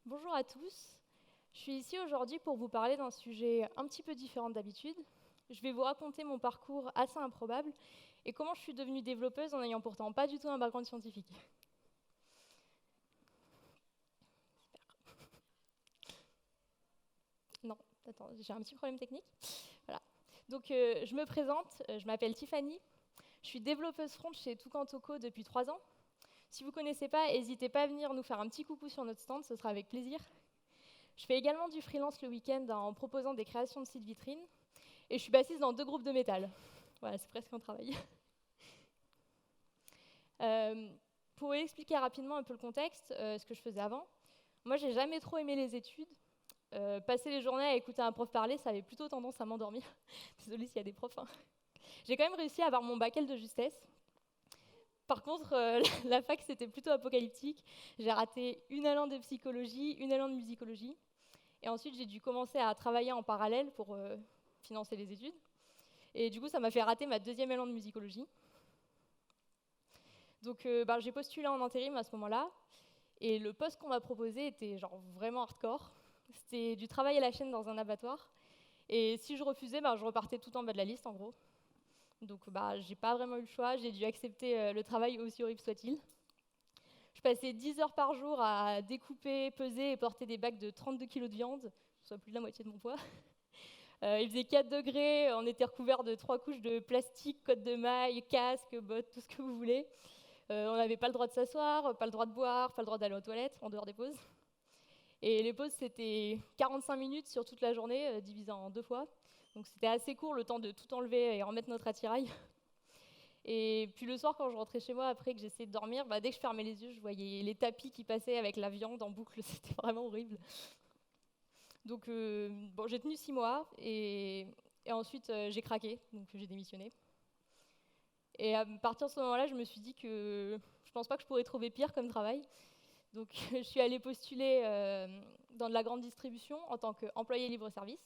Bonjour à tous. Je suis ici aujourd'hui pour vous parler d'un sujet un petit peu différent d'habitude. Je vais vous raconter mon parcours assez improbable et comment je suis devenue développeuse en n'ayant pourtant pas du tout un background scientifique. Non, attends, j'ai un petit problème technique. Voilà. Donc, je me présente, je m'appelle Tiffany. Je suis développeuse front chez Toucan Toco depuis 3 ans. Si vous ne connaissez pas, n'hésitez pas à venir nous faire un petit coucou sur notre stand, ce sera avec plaisir. Je fais également du freelance le week-end en proposant des créations de sites vitrines. Et je suis bassiste dans 2 groupes de métal. Voilà, c'est presque un travail. Euh, pour expliquer rapidement un peu le contexte, ce que je faisais avant, moi, j'ai jamais trop aimé les études. Passer les journées à écouter un prof parler, ça avait plutôt tendance à m'endormir. Désolée s'il y a des profs. Hein. J'ai quand même réussi à avoir mon bac L de justesse. Par contre, la fac, c'était plutôt apocalyptique. J'ai raté une année de psychologie, une année de musicologie. Et ensuite, j'ai dû commencer à travailler en parallèle pour financer les études. Et du coup, ça m'a fait rater ma 2e année de musicologie. Donc, j'ai postulé en intérim à ce moment-là. Et le poste qu'on m'a proposé était genre vraiment hardcore. C'était du travail à la chaîne dans un abattoir. Et si je refusais, je repartais tout en bas de la liste, en gros. Donc, j'ai pas vraiment eu le choix. J'ai dû accepter le travail, aussi horrible soit-il. Je passais 10 heures par jour à découper, peser et porter des bacs de 32 kilos de viande, soit plus de la moitié de mon poids. Il faisait 4 degrés, on était recouvert de 3 couches de plastique, côte de maille, casque, bottes, tout ce que vous voulez. On n'avait pas le droit de s'asseoir, pas le droit de boire, pas le droit d'aller aux toilettes, en dehors des pauses. Et les pauses, c'était 45 minutes sur toute la journée, divisé en 2 fois. Donc c'était assez court, le temps de tout enlever et remettre notre attirail. Et puis le soir, quand je rentrais chez moi, après que j'essayais de dormir, dès que je fermais les yeux, je voyais les tapis qui passaient avec la viande en boucle. C'était vraiment horrible. Donc j'ai tenu 6 mois et ensuite j'ai craqué, donc j'ai démissionné. Et à partir de ce moment-là, je me suis dit que je pense pas que je pourrais trouver pire comme travail. Donc je suis allée postuler dans de la grande distribution en tant qu'employée libre-service.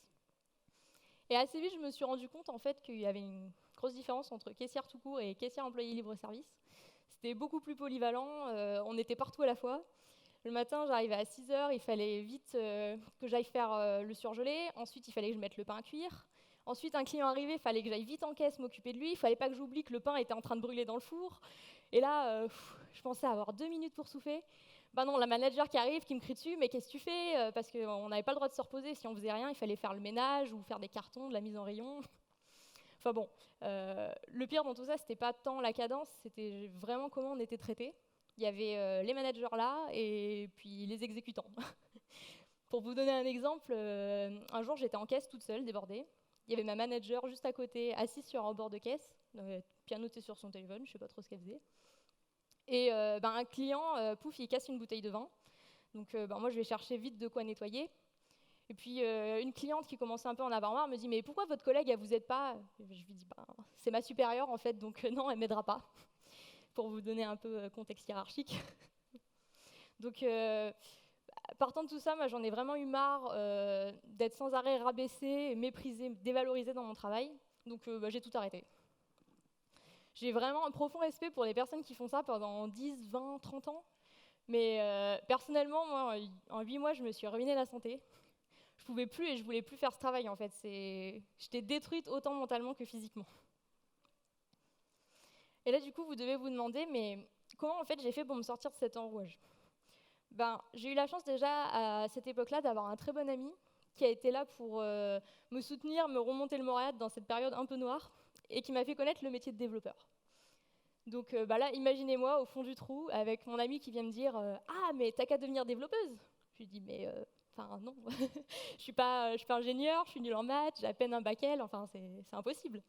Et assez vite, je me suis rendu compte en fait qu'il y avait une grosse différence entre caissière tout court et caissière employée libre-service. C'était beaucoup plus polyvalent, on était partout à la fois. Le matin, j'arrivais à 6 heures, il fallait vite que j'aille faire le surgelé. Ensuite, il fallait que je mette le pain à cuire. Ensuite, un client arrivait, il fallait que j'aille vite en caisse m'occuper de lui. Il ne fallait pas que j'oublie que le pain était en train de brûler dans le four. Et là, je pensais avoir 2 minutes pour souffler. Non, la manager qui arrive, qui me crie dessus, mais qu'est-ce que tu fais? Parce qu'on n'avait pas le droit de se reposer. Si on faisait rien, il fallait faire le ménage ou faire des cartons, de la mise en rayon. Enfin bon, le pire dans tout ça, c'était pas tant la cadence, c'était vraiment comment on était traité. Il y avait les managers là et puis les exécutants. Pour vous donner un exemple, un jour j'étais en caisse toute seule, débordée. Il y avait ma manager juste à côté, assise sur un bord de caisse, pianotait sur son téléphone, je sais pas trop ce qu'elle faisait. Et un client, pouf, il casse une bouteille de vin. Donc moi je vais chercher vite de quoi nettoyer. Et puis une cliente qui commençait un peu à en avoir marre me dit « Mais pourquoi votre collègue, elle vous aide pas ?» Je lui dis « C'est ma supérieure en fait, donc non, elle m'aidera pas. » Pour vous donner un peu contexte hiérarchique. Donc partant de tout ça, moi j'en ai vraiment eu marre d'être sans arrêt rabaissée, méprisée, dévalorisée dans mon travail. Donc j'ai tout arrêté. J'ai vraiment un profond respect pour les personnes qui font ça pendant 10, 20, 30 ans. Mais personnellement, moi, en 8 mois, je me suis ruiné la santé. Je pouvais plus et je voulais plus faire ce travail en fait. J'étais détruite autant mentalement que physiquement. Et là du coup vous devez vous demander mais comment en fait j'ai fait pour me sortir de cet enrouage? J'ai eu la chance déjà à cette époque-là d'avoir un très bon ami qui a été là pour me soutenir, me remonter le moral dans cette période un peu noire et qui m'a fait connaître le métier de développeur. Donc là imaginez-moi au fond du trou avec mon ami qui vient me dire ah mais t'as qu'à devenir développeuse. Je lui dis mais non, je suis pas ingénieur, je suis nulle en maths, j'ai à peine un bac L, enfin c'est impossible.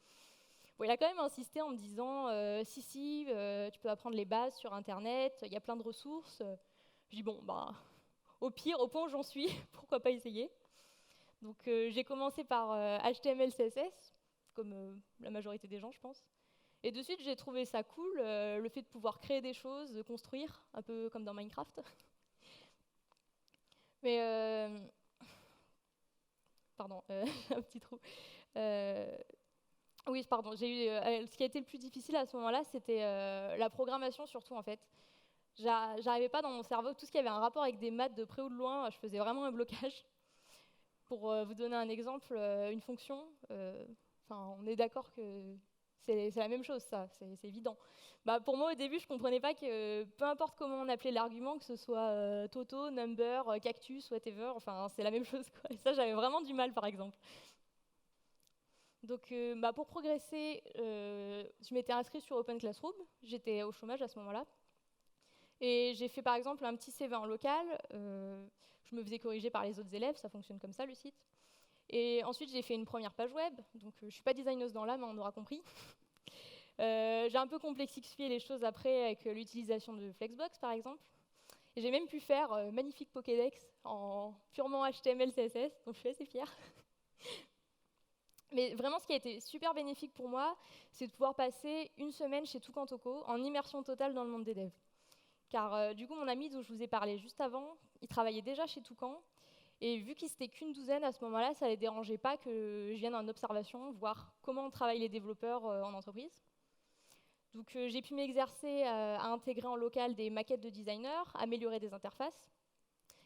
Bon, il a quand même insisté en me disant si, tu peux apprendre les bases sur internet, il y a plein de ressources. Je dis bon au pire, au point où j'en suis, pourquoi pas essayer. Donc j'ai commencé par HTML, CSS, comme la majorité des gens je pense. Et de suite j'ai trouvé ça cool, le fait de pouvoir créer des choses, de construire, un peu comme dans Minecraft. Mais pardon, un petit trou. Oui, pardon, ce qui a été le plus difficile à ce moment-là, c'était la programmation surtout en fait. J'arrivais pas dans mon cerveau, tout ce qui avait un rapport avec des maths de près ou de loin, je faisais vraiment un blocage. Pour vous donner un exemple, une fonction, on est d'accord que c'est la même chose, ça, c'est évident. Pour moi, au début, je ne comprenais pas que peu importe comment on appelait l'argument, que ce soit Toto, Number, Cactus, whatever, c'est la même chose, quoi. Et ça, j'avais vraiment du mal, par exemple. Donc, pour progresser, je m'étais inscrite sur Open Classroom. J'étais au chômage à ce moment-là. Et j'ai fait, par exemple, un petit CV en local. Je me faisais corriger par les autres élèves, ça fonctionne comme ça, le site. Et ensuite, j'ai fait une première page web. Donc, je ne suis pas designeuse dans l'âme, on aura compris. J'ai un peu complexifié les choses après avec l'utilisation de Flexbox, par exemple. Et j'ai même pu faire magnifique Pokédex en purement HTML, CSS, donc je suis assez fière. Mais vraiment, ce qui a été super bénéfique pour moi, c'est de pouvoir passer une semaine chez Toucan en immersion totale dans le monde des devs. Car du coup, mon ami dont je vous ai parlé juste avant, il travaillait déjà chez Toucan. Et vu qu'ils n'étaient qu'une douzaine à ce moment-là, ça ne les dérangeait pas que je vienne en observation, voir comment travaillent les développeurs en entreprise. Donc j'ai pu m'exercer à intégrer en local des maquettes de designers, améliorer des interfaces.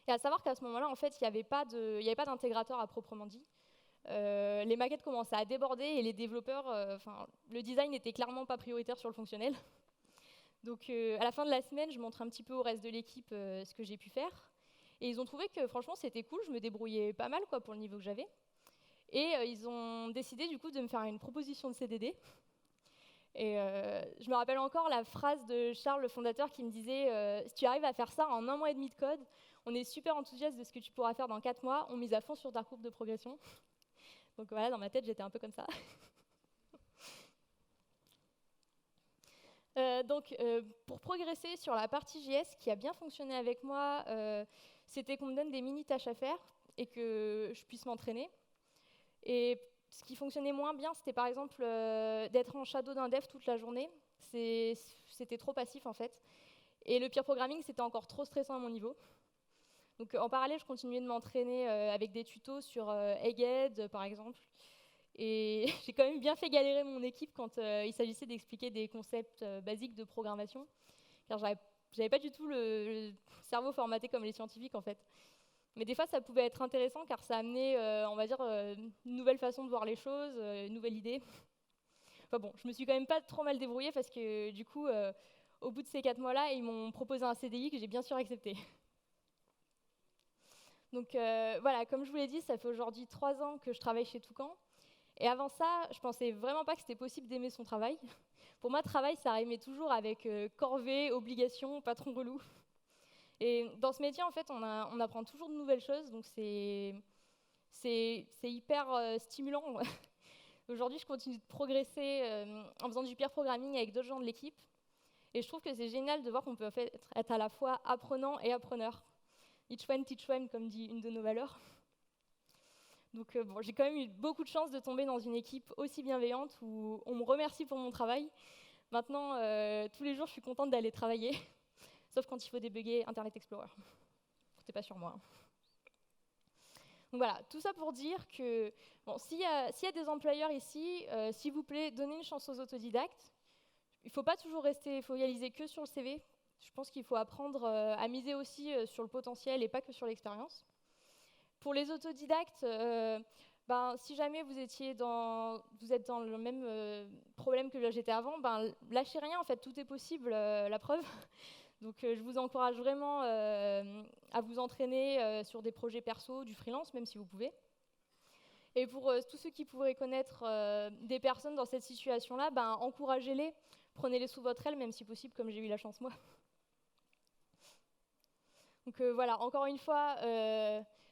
Et à savoir qu'à ce moment-là, en fait, il n'y avait pas d'intégrateur à proprement dit. Les maquettes commençaient à déborder et les développeurs, le design n'était clairement pas prioritaire sur le fonctionnel. Donc à la fin de la semaine, je montre un petit peu au reste de l'équipe ce que j'ai pu faire. Et ils ont trouvé que franchement c'était cool, je me débrouillais pas mal pour le niveau que j'avais. Et ils ont décidé du coup de me faire une proposition de CDD. Et je me rappelle encore la phrase de Charles, le fondateur, qui me disait si tu arrives à faire ça en 1 mois et demi de code, on est super enthousiaste de ce que tu pourras faire dans 4 mois, on mise à fond sur ta courbe de progression. Donc voilà, dans ma tête, j'étais un peu comme ça. Pour progresser sur la partie JS, ce qui a bien fonctionné avec moi, c'était qu'on me donne des mini-tâches à faire et que je puisse m'entraîner. Et ce qui fonctionnait moins bien, c'était par exemple d'être en shadow d'un dev toute la journée. C'était trop passif en fait. Et le peer programming, c'était encore trop stressant à mon niveau. Donc en parallèle, je continuais de m'entraîner avec des tutos sur Egghead, par exemple. Et j'ai quand même bien fait galérer mon équipe quand il s'agissait d'expliquer des concepts basiques de programmation, car j'avais pas du tout le cerveau formaté comme les scientifiques en fait. Mais des fois, ça pouvait être intéressant car ça amenait, on va dire, une nouvelle façon de voir les choses, une nouvelle idée. Enfin bon, je me suis quand même pas trop mal débrouillée parce que du coup, au bout de ces 4 mois-là, ils m'ont proposé un CDI que j'ai bien sûr accepté. Donc voilà, comme je vous l'ai dit, ça fait aujourd'hui 3 ans que je travaille chez Toucan. Et avant ça, je pensais vraiment pas que c'était possible d'aimer son travail. Pour moi, travail, ça rimait toujours avec corvée, obligation, patron relou. Et dans ce métier, en fait, on apprend toujours de nouvelles choses, donc c'est hyper stimulant. Aujourd'hui, je continue de progresser en faisant du peer programming avec d'autres gens de l'équipe. Et je trouve que c'est génial de voir qu'on peut en fait être à la fois apprenant et appreneur. Each one, teach one, comme dit une de nos valeurs. Donc bon, j'ai quand même eu beaucoup de chance de tomber dans une équipe aussi bienveillante où on me remercie pour mon travail. Maintenant, tous les jours, je suis contente d'aller travailler, sauf quand il faut débugger Internet Explorer. Comptez pas sur moi. Donc voilà, tout ça pour dire que bon, s'il y a des employeurs ici, s'il vous plaît, donnez une chance aux autodidactes. Il ne faut pas toujours rester focalisé que sur le CV. Je pense qu'il faut apprendre à miser aussi sur le potentiel et pas que sur l'expérience. Pour les autodidactes, si jamais vous êtes dans le même problème que j'étais avant, lâchez rien, en fait, tout est possible, la preuve. Donc je vous encourage vraiment à vous entraîner sur des projets perso, du freelance, même si vous pouvez. Et pour tous ceux qui pourraient connaître des personnes dans cette situation-là, encouragez-les, prenez-les sous votre aile, même si possible, comme j'ai eu la chance moi. Donc voilà, encore une fois,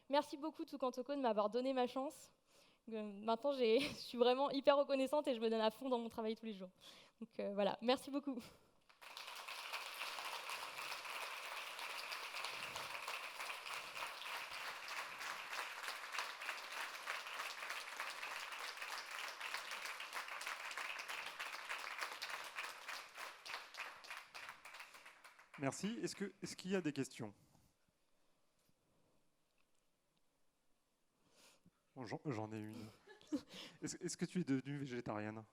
merci beaucoup Toucan de m'avoir donné ma chance. Maintenant, je suis vraiment hyper reconnaissante et je me donne à fond dans mon travail tous les jours. Donc voilà, merci beaucoup. Merci. Est-ce qu'il y a des questions? Bon, j'en ai une. Est-ce que tu es devenue végétarienne?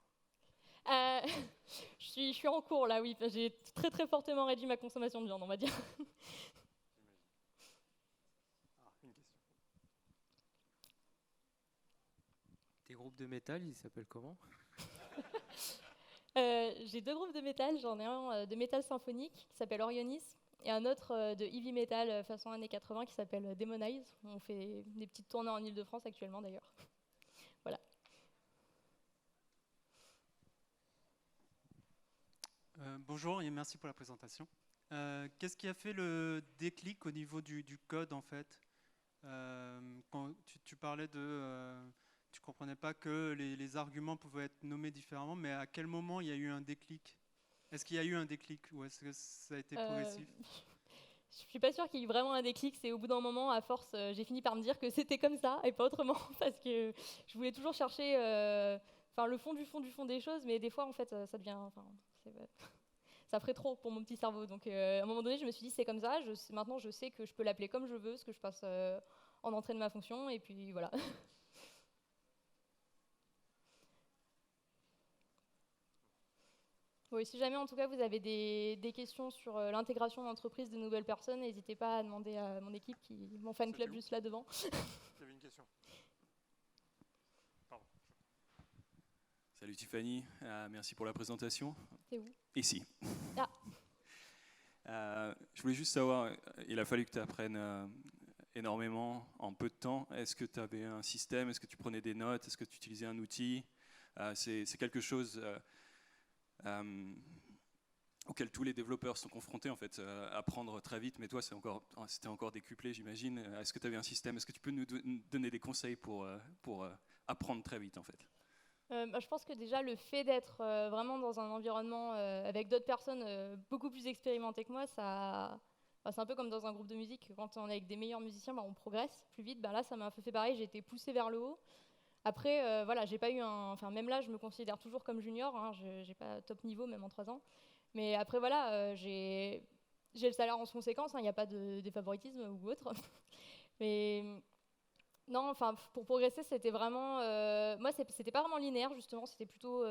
Je je suis en cours là, oui. J'ai très très fortement réduit ma consommation de viande, on va dire. Une question. Tes groupes de métal, ils s'appellent comment? J'ai 2 groupes de métal. J'en ai un de métal symphonique qui s'appelle Orionis et un autre de heavy metal façon années 80 qui s'appelle Demonize. On fait des petites tournées en Île-de-France actuellement d'ailleurs. Voilà. Bonjour et merci pour la présentation. Qu'est-ce qui a fait le déclic au niveau du code en fait? Quand tu parlais de... tu comprenais pas que les arguments pouvaient être nommés différemment, mais à quel moment il y a eu un déclic? Est-ce qu'il y a eu un déclic ou est-ce que ça a été progressif? Je suis pas sûre qu'il y ait eu vraiment un déclic. C'est au bout d'un moment, à force, j'ai fini par me dire que c'était comme ça et pas autrement, parce que je voulais toujours chercher, le fond du fond du fond des choses, mais des fois, en fait, ça devient, ça ferait trop pour mon petit cerveau. Donc, à un moment donné, je me suis dit c'est comme ça. Maintenant, je sais que je peux l'appeler comme je veux, ce que je passe en entrée de ma fonction, et puis voilà. Oui, si jamais en tout cas vous avez des questions sur l'intégration d'entreprise de nouvelles personnes, n'hésitez pas à demander à mon équipe, mon fan club juste là devant. Il y avait une question. Pardon. Salut Tiffany, merci pour la présentation. C'est où? Ici. Ah. Je voulais juste savoir, il a fallu que tu apprennes énormément en peu de temps. Est-ce que tu avais un système? Est-ce que tu prenais des notes? Est-ce que tu utilisais un outil? C'est quelque chose auquel tous les développeurs sont confrontés en fait, apprendre très vite, mais toi c'était encore décuplé j'imagine. Est-ce que tu avais un système? Est-ce que tu peux nous donner des conseils pour apprendre très vite en fait? Je pense que déjà le fait d'être vraiment dans un environnement avec d'autres personnes beaucoup plus expérimentées que moi, c'est un peu comme dans un groupe de musique. Quand on est avec des meilleurs musiciens, on progresse plus vite. Là, ça m'a un peu fait pareil, j'ai été poussée vers le haut. Après, j'ai pas eu même là, je me considère toujours comme junior, hein, j'ai pas top niveau, même en 3 ans. Mais après, voilà, j'ai le salaire en conséquence, il n'y a pas de défavoritisme ou autre. Mais non, pour progresser, c'était vraiment... moi, c'était pas vraiment linéaire, justement, c'était plutôt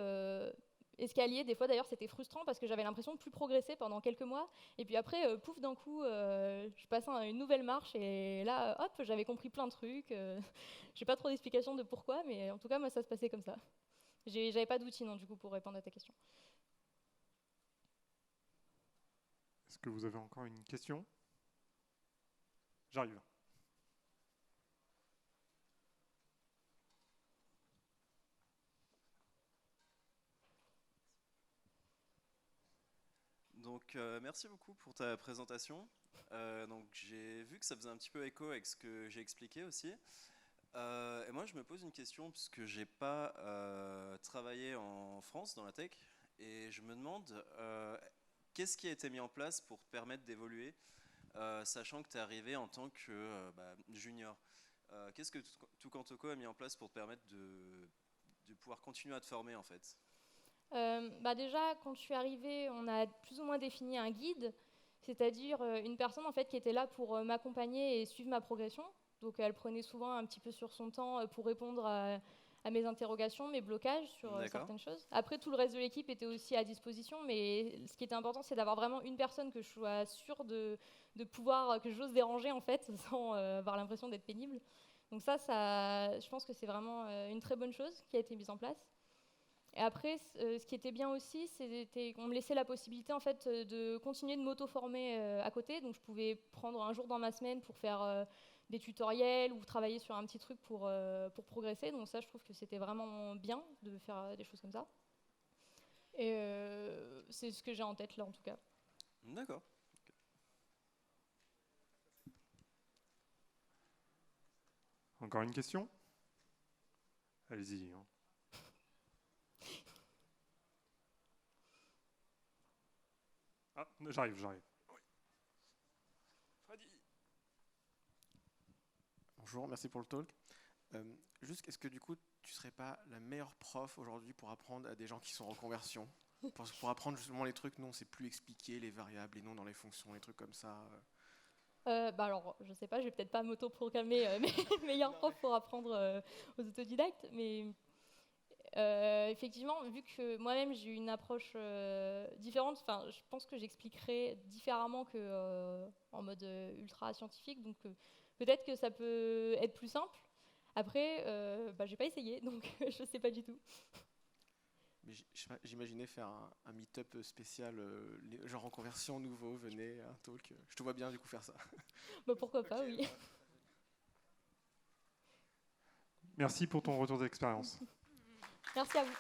escalier. Des fois, d'ailleurs, c'était frustrant parce que j'avais l'impression de plus progresser pendant quelques mois. Et puis après, pouf, d'un coup, je passais à une nouvelle marche et là, hop, j'avais compris plein de trucs. J'ai pas trop d'explications de pourquoi, mais en tout cas, moi, ça se passait comme ça. J'avais pas d'outils, non, du coup, pour répondre à ta question. Est-ce que vous avez encore une question? J'arrive. Donc, merci beaucoup pour ta présentation. Donc, j'ai vu que ça faisait un petit peu écho avec ce que j'ai expliqué aussi. Et moi, je me pose une question puisque j'ai pas travaillé en France dans la tech, et je me demande qu'est-ce qui a été mis en place pour te permettre d'évoluer, sachant que tu es arrivé en tant que junior. Qu'est-ce que Tukantoco a mis en place pour te permettre de pouvoir continuer à te former en fait? Déjà, quand je suis arrivée, on a plus ou moins défini un guide, c'est-à-dire une personne en fait, qui était là pour m'accompagner et suivre ma progression. Donc elle prenait souvent un petit peu sur son temps pour répondre à mes interrogations, mes blocages sur certaines choses. Après, tout le reste de l'équipe était aussi à disposition, mais ce qui était important, c'est d'avoir vraiment une personne que je sois sûre de pouvoir, que j'ose déranger en fait, sans avoir l'impression d'être pénible. Donc ça, je pense que c'est vraiment une très bonne chose qui a été mise en place. Et après, ce qui était bien aussi, c'était qu'on me laissait la possibilité en fait, de continuer de m'auto-former à côté. Donc je pouvais prendre un jour dans ma semaine pour faire des tutoriels ou travailler sur un petit truc pour progresser. Donc ça, je trouve que c'était vraiment bien de faire des choses comme ça. Et c'est ce que j'ai en tête là, en tout cas. D'accord. Encore une question? Allez-y. Hein. Ah, j'arrive. Oui. Freddy. Bonjour, merci pour le talk. Juste, est-ce que du coup, tu serais pas la meilleure prof aujourd'hui pour apprendre à des gens qui sont en reconversion? Pour apprendre justement les trucs, nous on sait plus expliquer les variables, les noms dans les fonctions, les trucs comme ça. Alors, je sais pas, je vais peut-être pas m'auto-proclamer meilleur prof pour apprendre aux autodidactes, mais Effectivement, vu que moi-même j'ai eu une approche différente, je pense que j'expliquerai différemment que en mode ultra scientifique, donc peut-être que ça peut être plus simple. Après, j'ai pas essayé, donc je sais pas du tout. Mais j'imaginais faire un meet-up spécial, genre en conversion nouveau, venez, un talk. Je te vois bien du coup faire ça. Pourquoi pas, oui. Merci pour ton retour d'expérience. Merci à vous.